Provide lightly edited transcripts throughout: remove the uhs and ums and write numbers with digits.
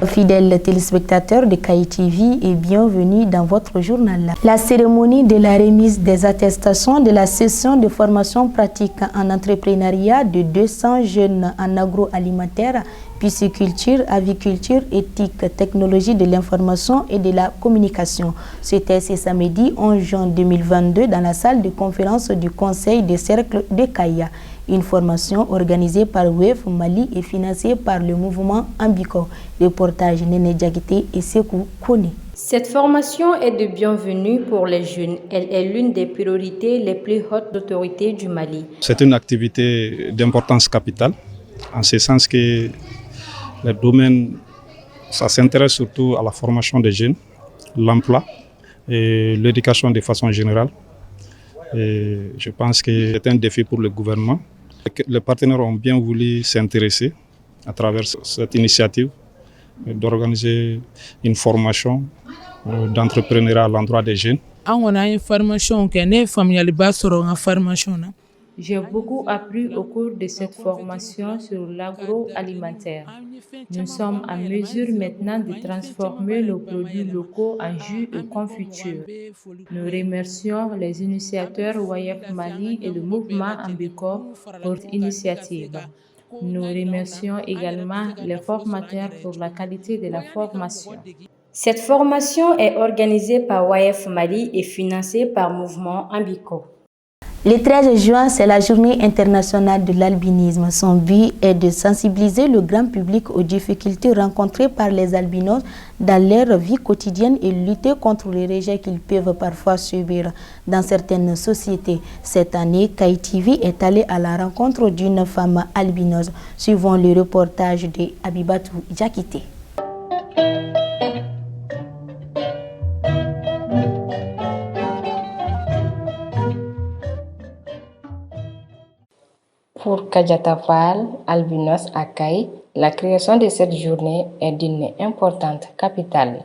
Fidèles téléspectateurs de KAI TV et bienvenue dans votre journal. La cérémonie de la remise des attestations de la session de formation pratique en entrepreneuriat de 200 jeunes en agroalimentaire, pisciculture, aviculture, éthique, technologie de l'information et de la communication. C'était ce samedi 11 juin 2022 dans la salle de conférence du Conseil des cercles de KAI. Une formation organisée par WEF Mali et financée par le mouvement Ambico. Reportage Néné Diakité et Sekou Kone. Cette formation est de bienvenue pour les jeunes. Elle est l'une des priorités les plus hautes d'autorité du Mali. C'est une activité d'importance capitale, en ce sens que le domaine, ça s'intéresse surtout à la formation des jeunes, l'emploi et l'éducation de façon générale. Et je pense que c'est un défi pour le gouvernement. Les partenaires ont bien voulu s'intéresser à travers cette initiative d'organiser une formation d'entrepreneuriat à l'endroit des jeunes. J'ai beaucoup appris au cours de cette formation sur l'agroalimentaire. Nous sommes en mesure maintenant de transformer nos produits locaux en jus et confitures. Nous remercions les initiateurs WAYEF Mali et le mouvement Ambico pour cette initiative. Nous remercions également les formateurs pour la qualité de la formation. Cette formation est organisée par WAYEF Mali et financée par le mouvement Ambico. Le 13 juin, c'est la journée internationale de l'albinisme. Son but est de sensibiliser le grand public aux difficultés rencontrées par les albinos dans leur vie quotidienne et lutter contre les rejets qu'ils peuvent parfois subir dans certaines sociétés. Cette année, KAI TV est allé à la rencontre d'une femme albinos. Suivons le reportage de Abibatou Diakité. Pour Kadiata Fall, albinos à KAI, la création de cette journée est d'une importante capitale.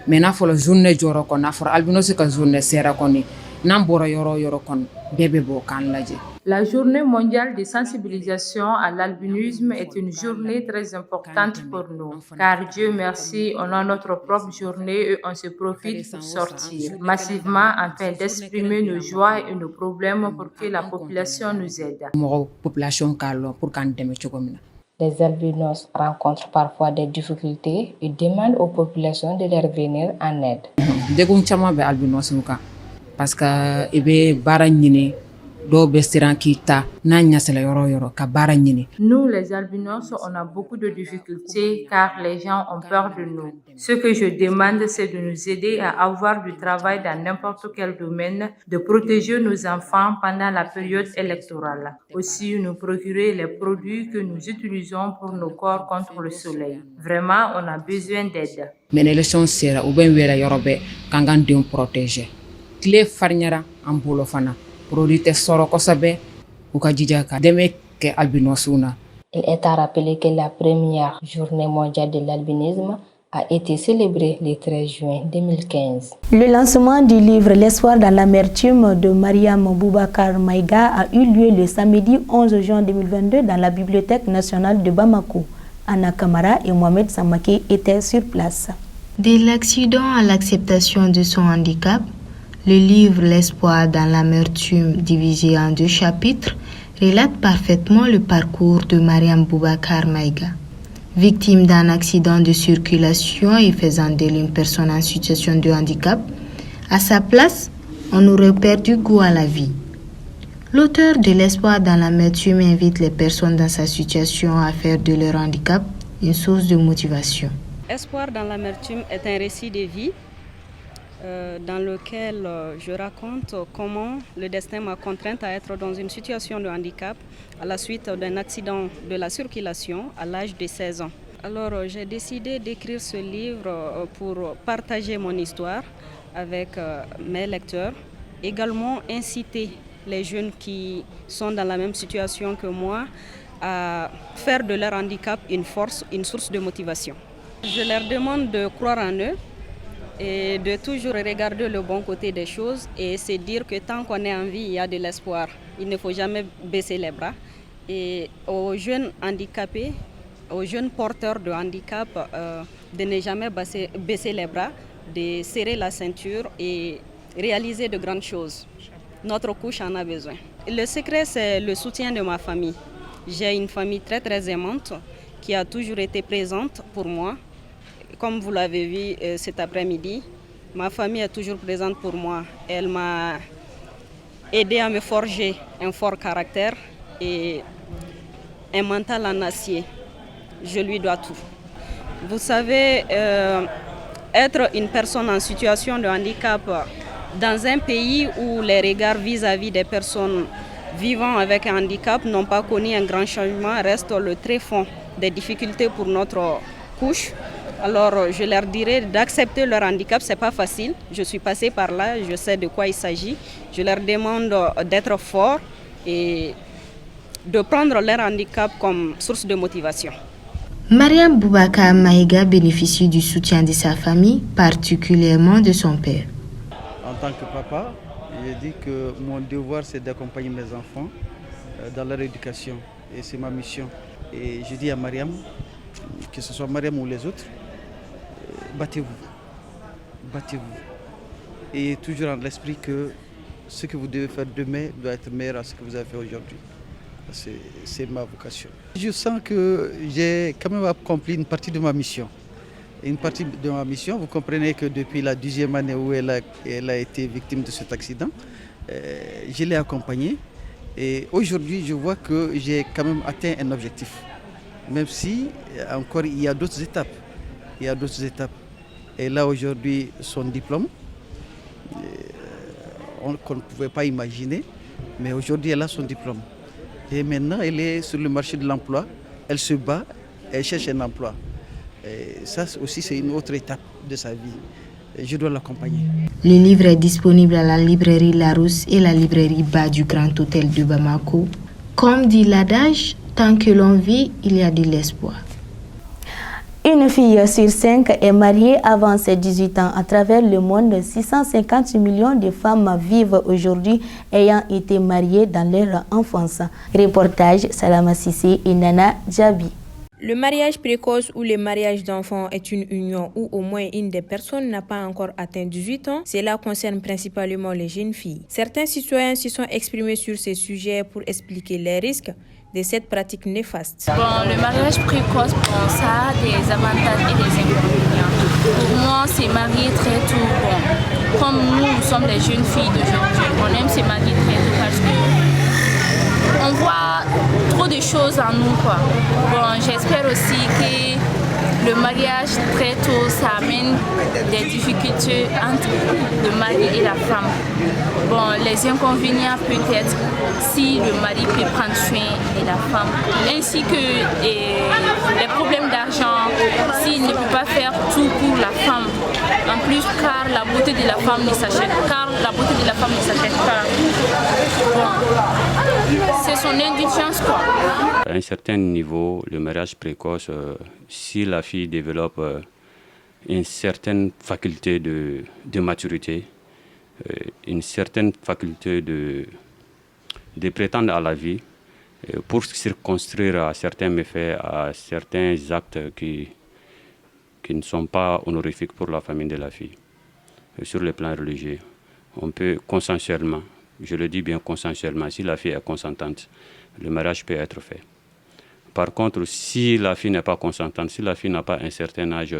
Maintenant, pour la journée joro kon afro albinos ka journée sera koni nambora yoro kon bébé bo kan laje. La journée mondiale de sensibilisation à l'albinisme est une journée très importante pour nous, car Dieu merci, on a notre propre journée et on se profite pour sortir massivement afin d'exprimer nos joies et nos problèmes pour que la population nous aide. Les albinos rencontrent parfois des difficultés et demandent aux populations de leur venir en aide. Parce que nous, les albinos, on a beaucoup de difficultés car les gens ont peur de nous. Ce que je demande, c'est de nous aider à avoir du travail dans n'importe quel domaine, de protéger nos enfants pendant la période électorale. Aussi, nous procurer les produits que nous utilisons pour nos corps contre le soleil. Vraiment, on a besoin d'aide. Mais l'élection sera ou bien yorobe kangan de protéger. Clé farniara en bolofana. Il est à rappeler que la première journée mondiale de l'albinisme a été célébrée le 13 juin 2015. Le lancement du livre L'espoir dans l'amertume de Mariam Boubacar Maïga a eu lieu le samedi 11 juin 2022 dans la Bibliothèque nationale de Bamako. Anna Kamara et Mohamed Samake étaient sur place. De l'accident à l'acceptation de son handicap, le livre L'espoir dans l'amertume, divisé en 2 chapitres, relate parfaitement le parcours de Mariam Boubacar Maïga. Victime d'un accident de circulation et faisant d'elle une personne en situation de handicap, à sa place, on aurait perdu goût à la vie. L'auteur de L'espoir dans l'amertume invite les personnes dans sa situation à faire de leur handicap une source de motivation. Espoir dans l'amertume est un récit de vie dans lequel je raconte comment le destin m'a contrainte à être dans une situation de handicap à la suite d'un accident de la circulation à l'âge de 16 ans. Alors j'ai décidé d'écrire ce livre pour partager mon histoire avec mes lecteurs, également inciter les jeunes qui sont dans la même situation que moi à faire de leur handicap une force, une source de motivation. Je leur demande de croire en eux, et de toujours regarder le bon côté des choses et se dire que tant qu'on est en vie, il y a de l'espoir. Il ne faut jamais baisser les bras. Et aux jeunes handicapés, aux jeunes porteurs de handicap, de ne jamais baisser les bras, de serrer la ceinture et réaliser de grandes choses. Notre couche en a besoin. Le secret, c'est le soutien de ma famille. J'ai une famille très très aimante qui a toujours été présente pour moi. Comme vous l'avez vu cet après-midi, ma famille est toujours présente pour moi. Elle m'a aidé à me forger un fort caractère et un mental en acier. Je lui dois tout. Vous savez, être une personne en situation de handicap dans un pays où les regards vis-à-vis des personnes vivant avec un handicap n'ont pas connu un grand changement reste le tréfonds des difficultés pour notre couche. Alors je leur dirais d'accepter leur handicap, ce n'est pas facile. Je suis passée par là, je sais de quoi il s'agit. Je leur demande d'être forts et de prendre leur handicap comme source de motivation. Mariam Boubacar Maïga bénéficie du soutien de sa famille, particulièrement de son père. En tant que papa, je dis que mon devoir c'est d'accompagner mes enfants dans leur éducation et c'est ma mission. Et je dis à Mariam, que ce soit Mariam ou les autres, battez-vous, battez-vous. Et toujours en l'esprit que ce que vous devez faire demain doit être meilleur à ce que vous avez fait aujourd'hui. C'est ma vocation. Je sens que j'ai quand même accompli une partie de ma mission. Une partie de ma mission, vous comprenez que depuis la 10e année où elle a été victime de cet accident, je l'ai accompagnée. Et aujourd'hui, je vois que j'ai quand même atteint un objectif. Même si encore il y a d'autres étapes. Il y a d'autres étapes. Et là aujourd'hui, son diplôme, qu'on ne pouvait pas imaginer, mais aujourd'hui elle a son diplôme. Et maintenant elle est sur le marché de l'emploi, elle se bat, elle cherche un emploi. Et ça aussi c'est une autre étape de sa vie. Et je dois l'accompagner. Le livre est disponible à la librairie Larousse et la librairie Bas du Grand Hôtel de Bamako. Comme dit l'adage, tant que l'on vit, il y a de l'espoir. Une fille sur 5 est mariée avant ses 18 ans. À travers le monde, 650 millions de femmes vivent aujourd'hui ayant été mariées dans leur enfance. Reportage Salama Sissé et Nana Djabi. Le mariage précoce ou le mariage d'enfants est une union où au moins une des personnes n'a pas encore atteint 18 ans. Cela concerne principalement les jeunes filles. Certains citoyens se sont exprimés sur ces sujets pour expliquer les risques de cette pratique néfaste. Bon, le mariage précoce, bon, ça a des avantages et des inconvénients. Pour moi, c'est marier très tôt. Bon, comme nous sommes des jeunes filles d'aujourd'hui, on aime se marier très tôt parce qu'on voit trop de choses en nous, quoi. Bon, j'espère aussi que le mariage très tôt, ça amène des difficultés entre le mari et la femme. Bon, les inconvénients peut-être si le mari peut prendre soin de la femme, ainsi que les problèmes d'argent, s'il ne peut pas faire tout pour la femme. En plus, car la beauté de la femme ne s'achète pas. Bon, c'est son indulgence, quoi. À un certain niveau, le mariage précoce, si la fille développe une certaine faculté de maturité, une certaine faculté de prétendre à la vie, pour circonscrire à certains méfaits, à certains actes qui ne sont pas honorifiques pour la famille de la fille. Sur le plan religieux, on peut consensuellement, je le dis bien consensuellement, si la fille est consentante, le mariage peut être fait. Par contre, si la fille n'est pas consentante, si la fille n'a pas un certain âge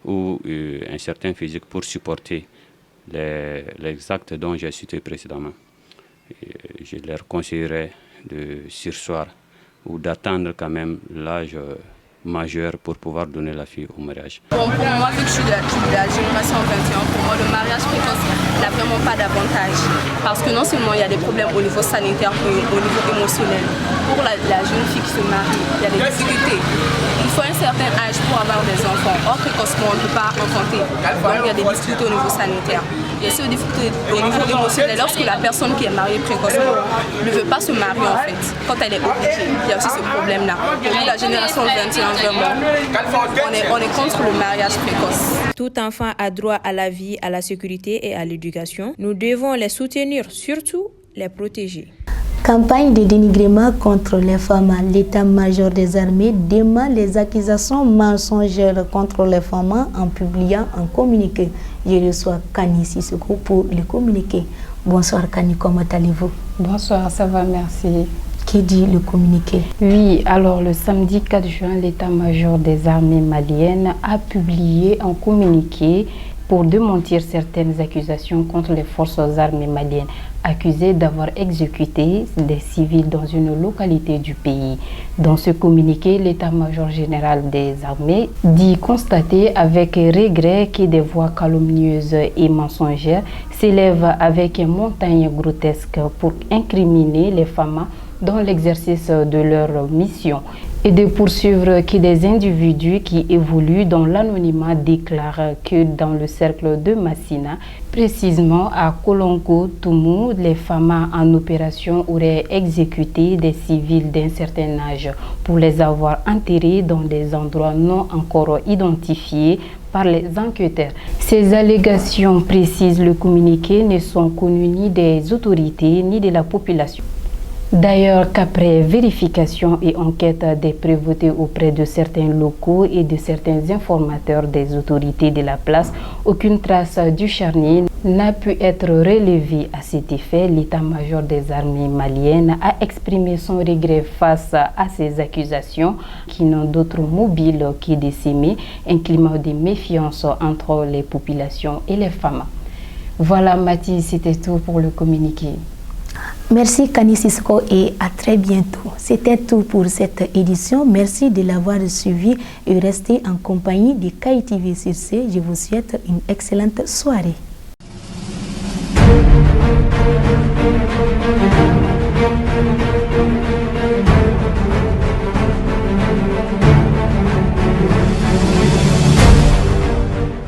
ou un certain physique pour supporter les actes dont j'ai cité précédemment, je leur conseillerais de surseoir ou d'attendre quand même l'âge majeur pour pouvoir donner la fille au mariage. Bon, pour moi, vu que je suis de la génération 21, pour moi, le mariage précoce n'a vraiment pas d'avantage. Parce que non seulement il y a des problèmes au niveau sanitaire, mais au niveau émotionnel. Pour la jeune fille qui se marie, il y a des difficultés. Il faut un certain âge pour avoir des enfants. Or, précocement, on ne peut pas enfanter. Donc, il y a des difficultés au niveau sanitaire. Il y a aussi des difficultés au niveau émotionnel lorsque la personne qui est mariée précocement ne veut pas se marier en fait, quand elle est obligée. Il y a aussi ce problème-là. Pour la génération 21, vraiment, on est contre le mariage précoce. Tout enfant a droit à la vie, à la sécurité et à l'éducation. Nous devons les soutenir, surtout les protéger. Campagne de dénigrement contre les femmes. L'état-major des armées dément les accusations mensongères contre les femmes en publiant un communiqué. Je reçois Kani Sissoko pour le communiqué. Bonsoir Kani, comment allez-vous? Bonsoir, ça va, merci. Que dit le communiqué? Oui, alors le samedi 4 juin, l'état-major des armées maliennes a publié un communiqué pour démentir certaines accusations contre les forces armées maliennes, accusées d'avoir exécuté des civils dans une localité du pays. Dans ce communiqué, l'état-major général des armées dit constater avec regret que des voix calomnieuses et mensongères s'élèvent avec une montagne grotesque pour incriminer les femmes dans l'exercice de leur mission et de poursuivre que des individus qui évoluent dans l'anonymat déclarent que dans le cercle de Massina, précisément à Kolongo, Toumou, les femmes en opération auraient exécuté des civils d'un certain âge pour les avoir enterrés dans des endroits non encore identifiés par les enquêteurs. Ces allégations, précisent le communiqué, ne sont connues ni des autorités ni de la population. D'ailleurs qu'après vérification et enquête des prévôtés auprès de certains locaux et de certains informateurs des autorités de la place, aucune trace du charnier n'a pu être relevée. À cet effet, l'état-major des armées maliennes a exprimé son regret face à ces accusations qui n'ont d'autre mobile que de s'aimer un climat de méfiance entre les populations et les femmes. Voilà Mathis, c'était tout pour le communiqué. Merci Kani Sissoko et à très bientôt. C'était tout pour cette édition. Merci de l'avoir suivi et restez en compagnie de KITV sur C. Je vous souhaite une excellente soirée.